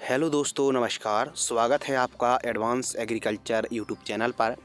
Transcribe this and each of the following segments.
Hello दोस्तों, नमस्कार। स्वागत है आपका एडवांस एग्रीकल्चर यूट्यूब चैनल पर।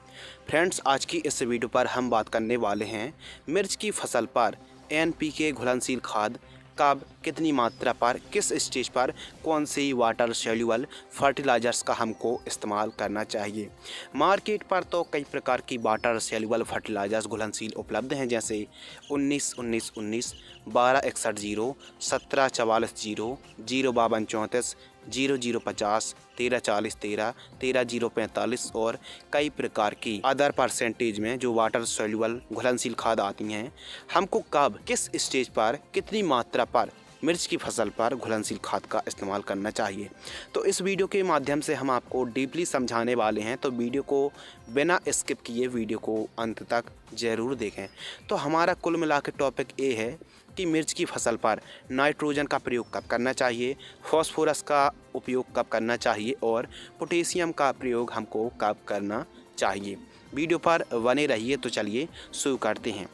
फ्रेंड्स, आज की इस वीडियो पर हम बात करने वाले हैं मिर्च की फसल पर एनपीके घुलनशील खाद कब, कितनी मात्रा पर, किस स्टेज पर कौन सी वाटर सॉल्युबल फर्टिलाइजर्स का हमको इस्तेमाल करना चाहिए। मार्केट पर तो कई प्रकार की वाटर सॉल्युबल फर्टिलाइजर्स घुलनशील उपलब्ध हैं, जैसे 19-19-19, 12-61-0, 17-44-0, 0-52-34, 00-50, 13-40-13, 13-0-45 और कई प्रकार की अदर परसेंटेज में जो वाटर सॉल्युबल घुलनशील खाद आती हैं। हमको कब, किस स्टेज पर, कितनी मात्रा पर मिर्च की फसल पर घुलनशील खाद का इस्तेमाल करना चाहिए, तो इस वीडियो के माध्यम से हम आपको डीपली समझाने वाले हैं। तो वीडियो को बिना स्किप किए वीडियो को अंत तक ज़रूर देखें। तो हमारा कुल मिला के टॉपिक ये है कि मिर्च की फसल पर नाइट्रोजन का प्रयोग कब करना चाहिए, फॉस्फोरस का उपयोग कब करना चाहिए और पोटेशियम का प्रयोग हमको कब करना चाहिए। वीडियो पर बने रहिए। तो चलिए शुरू करते हैं।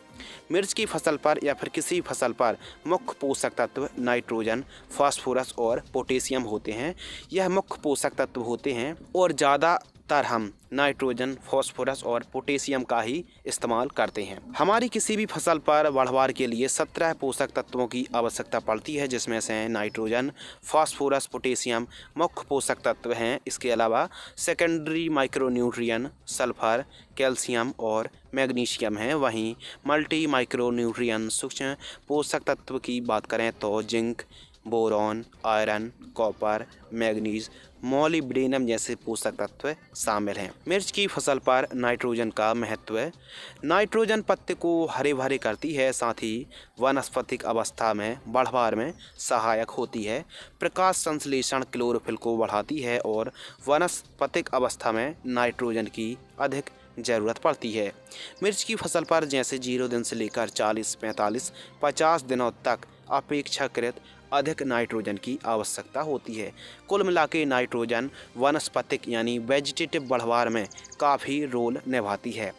मिर्च की फसल पर या फिर किसी फसल पर मुख्य पोषक तत्व नाइट्रोजन, फास्फोरस और पोटेशियम होते हैं। यह मुख्य पोषक तत्व होते हैं और ज़्यादातर हम नाइट्रोजन, फास्फोरस और पोटेशियम का ही इस्तेमाल करते हैं। हमारी किसी भी फसल पर बढ़वार के लिए 17 पोषक तत्वों की आवश्यकता पड़ती है, जिसमें से नाइट्रोजन, फास्फोरस, पोटेशियम मुख्य पोषक तत्व हैं। इसके अलावा सेकेंडरी माइक्रोन्यूट्रिएंट सल्फर, कैल्शियम और मैग्नीशियम हैं। वहीं मल्टी माइक्रोन्यूट्रिएंट सूक्ष्म पोषक तत्व की बात करें तो zinc, boron, iron, copper, manganese, molybdenum जैसे पोषक तत्व शामिल हैं। मिर्च की फसल पर नाइट्रोजन का महत्व है। नाइट्रोजन पत्ते को हरे भरे करती है, साथ ही वानस्पतिक अवस्था में बढ़वार में सहायक होती है। प्रकाश संश्लेषण क्लोरोफिल को बढ़ाती है और वानस्पतिक अवस्था में नाइट्रोजन की अधिक ज़रूरत पड़ती है। मिर्च की फसल पर जैसे 0 दिन से लेकर 40, 45, 50 दिनों तक अपेक्षाकृत अधिक नाइट्रोजन की आवश्यकता होती है। कुल मिलाकर नाइट्रोजन वानस्पतिक यानी वेजिटेटिव बढ़वार में काफ़ी रोल निभाती है।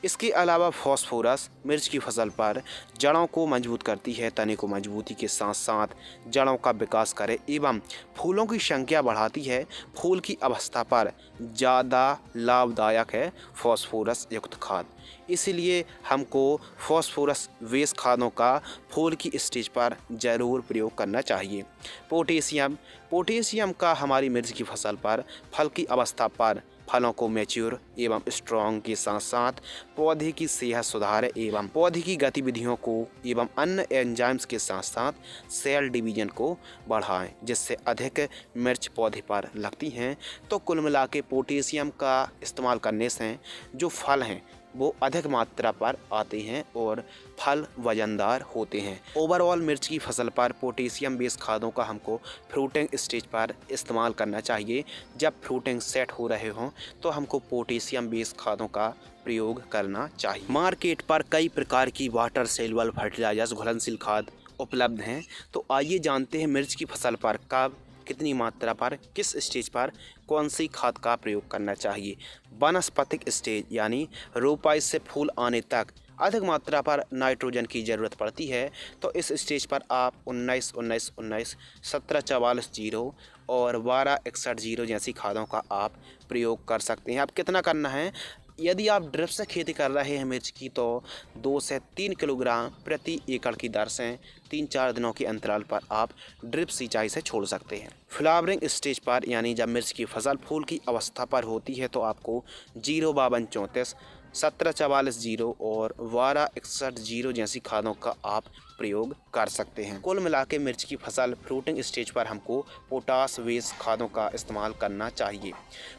इसके अलावा फास्फोरस मिर्च की फसल पर जड़ों को मजबूत करती है। तने को मजबूती के साथ साथ जड़ों का विकास करे एवं फूलों की संख्या बढ़ाती है। फूल की अवस्था पर ज़्यादा लाभदायक है फास्फोरस युक्त खाद, इसलिए हमको फास्फोरस बेस खादों का फूल की स्टेज पर ज़रूर प्रयोग करना चाहिए। पोटेशियम का हमारी मिर्च की फसल पर फल की अवस्था पर फलों को मैच्योर एवं स्ट्रॉन्ग के साथ साथ पौधे की सेहत सुधार एवं पौधे की गतिविधियों को एवं अन्य एंजाइम्स के साथ साथ सेल डिवीजन को बढ़ाएं, जिससे अधिक मिर्च पौधे पर लगती हैं। तो कुल मिला के पोटेशियम का इस्तेमाल करने से जो फल हैं वो अधिक मात्रा पर आते हैं और फल वजनदार होते हैं। ओवरऑल मिर्च की फसल पर पोटेशियम बेस खादों का हमको फ्रूटिंग स्टेज पर इस्तेमाल करना चाहिए। जब फ्रूटिंग सेट हो रहे हों तो हमको पोटेशियम बेस खादों का प्रयोग करना चाहिए। मार्केट पर कई प्रकार की वाटर सॉल्युबल फर्टिलाइजर्स घुलनशील खाद उपलब्ध हैं। तो आइए जानते हैं मिर्च की फसल पर कब, कितनी मात्रा पर, किस स्टेज पर कौन सी खाद का प्रयोग करना चाहिए। वानस्पतिक स्टेज यानी रोपाई से फूल आने तक अधिक मात्रा पर नाइट्रोजन की ज़रूरत पड़ती है। तो इस स्टेज पर आप 19-19-19, 17-44-0 और 12-61-0 जैसी खादों का आप प्रयोग कर सकते हैं। आप कितना करना है, यदि आप ड्रिप से खेती कर रहे हैं मिर्च की तो 2 से 3 किलोग्राम प्रति एकड़ की दर से 3-4 दिनों के अंतराल पर आप ड्रिप सिंचाई से छोड़ सकते हैं। फ्लावरिंग स्टेज पर यानी जब मिर्च की फसल फूल की अवस्था पर होती है तो आपको 0-52-34, 17-44-0 और 12-61-0 जैसी खादों का आप प्रयोग कर सकते हैं। कुल मिला के मिर्च की फसल फ्रूटिंग स्टेज पर हमको पोटास बेस खादों का इस्तेमाल करना चाहिए।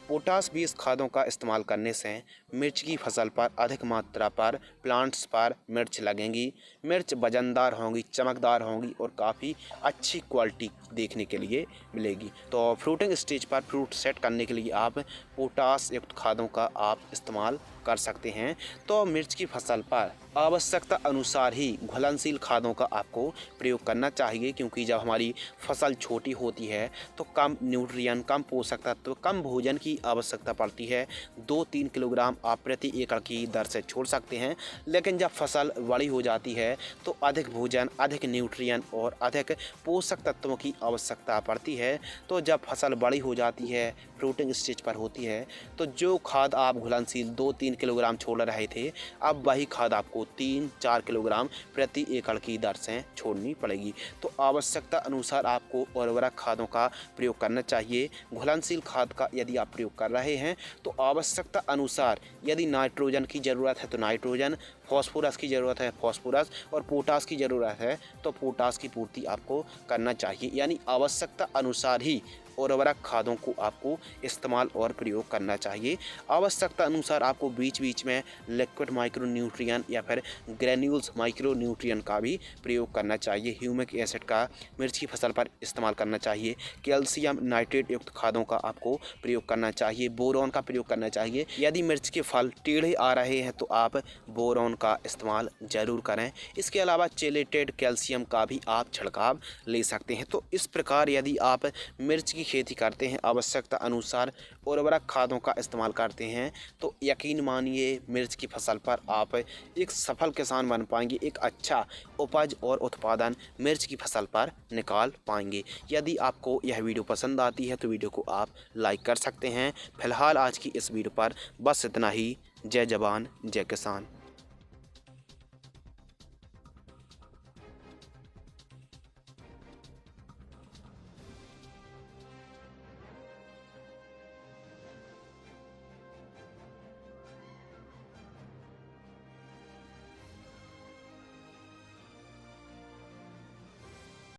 पोटास बेस खादों का इस्तेमाल करने से मिर्च की फसल पर अधिक मात्रा पर प्लांट्स पर मिर्च लगेंगी। मिर्च वजनदार होंगी, चमकदार होंगी और काफ़ी अच्छी क्वालिटी देखने के लिए मिलेगी। तो फ्रूटिंग स्टेज पर फ्रूट सेट करने के लिए आप पोटास युक्त खादों का आप इस्तेमाल कर सकते हैं। तो मिर्च की फसल पर आवश्यकता अनुसार ही घुलनशील खादों का आपको प्रयोग करना चाहिए, क्योंकि जब हमारी फसल छोटी होती है तो कम न्यूट्रिएंट, कम पोषक तत्व, कम भोजन की आवश्यकता पड़ती है। 2-3 किलोग्राम आप प्रति एकड़ की दर से छोड़ सकते हैं, लेकिन जब फसल बड़ी हो जाती है तो अधिक भोजन, अधिक न्यूट्रिएंट और अधिक पोषक तत्वों की आवश्यकता पड़ती है। तो जब फसल बड़ी हो जाती है, फ्रूटिंग स्टेज पर होती है, तो जो खाद आप घुलनशील 2-3 किलोग्राम छोड़ रहे थे, अब वही खाद आपको 3-4 किलोग्राम प्रति एकड़ की दर से छोड़नी पड़ेगी। तो आवश्यकता अनुसार आपको उर्वरक खादों का प्रयोग करना चाहिए। घुलनशील खाद का यदि आप प्रयोग कर रहे हैं तो आवश्यकता अनुसार, यदि नाइट्रोजन की ज़रूरत है तो नाइट्रोजन, फॉस्फोरस की ज़रूरत है फॉस्फोरस, और पोटास की ज़रूरत है तो पोटास की पूर्ति आपको करना चाहिए। यानी आवश्यकता अनुसार ही उर्वरक खादों को आपको इस्तेमाल और प्रयोग करना चाहिए। आवश्यकता अनुसार आपको बीच बीच में लिक्विड माइक्रो न्यूट्रिएंट या फिर ग्रेन्यूल्स माइक्रो न्यूट्रिएंट का भी प्रयोग करना चाहिए। ह्यूमिक एसिड का मिर्च की फसल पर इस्तेमाल करना चाहिए। कैल्शियम नाइट्रेट युक्त खादों का आपको प्रयोग करना चाहिए। बोरॉन का प्रयोग करना चाहिए। यदि मिर्च के फल टेढ़े आ रहे हैं तो आप बोरॉन का इस्तेमाल ज़रूर करें। इसके अलावा चेलेटेड कैल्शियम का भी आप छिड़काव ले सकते हैं। तो इस प्रकार यदि आप मिर्च की खेती करते हैं, आवश्यकता अनुसार उर्वरक खादों का इस्तेमाल करते हैं, तो यकीन मानिए मिर्च की फसल पर आप एक सफल किसान बन पाएंगे। एक अच्छा उपज और उत्पादन मिर्च की फसल पर निकाल पाएंगे। यदि आपको यह वीडियो पसंद आती है तो वीडियो को आप लाइक कर सकते हैं। फिलहाल आज की इस वीडियो पर बस इतना ही। जय जवान जय किसान।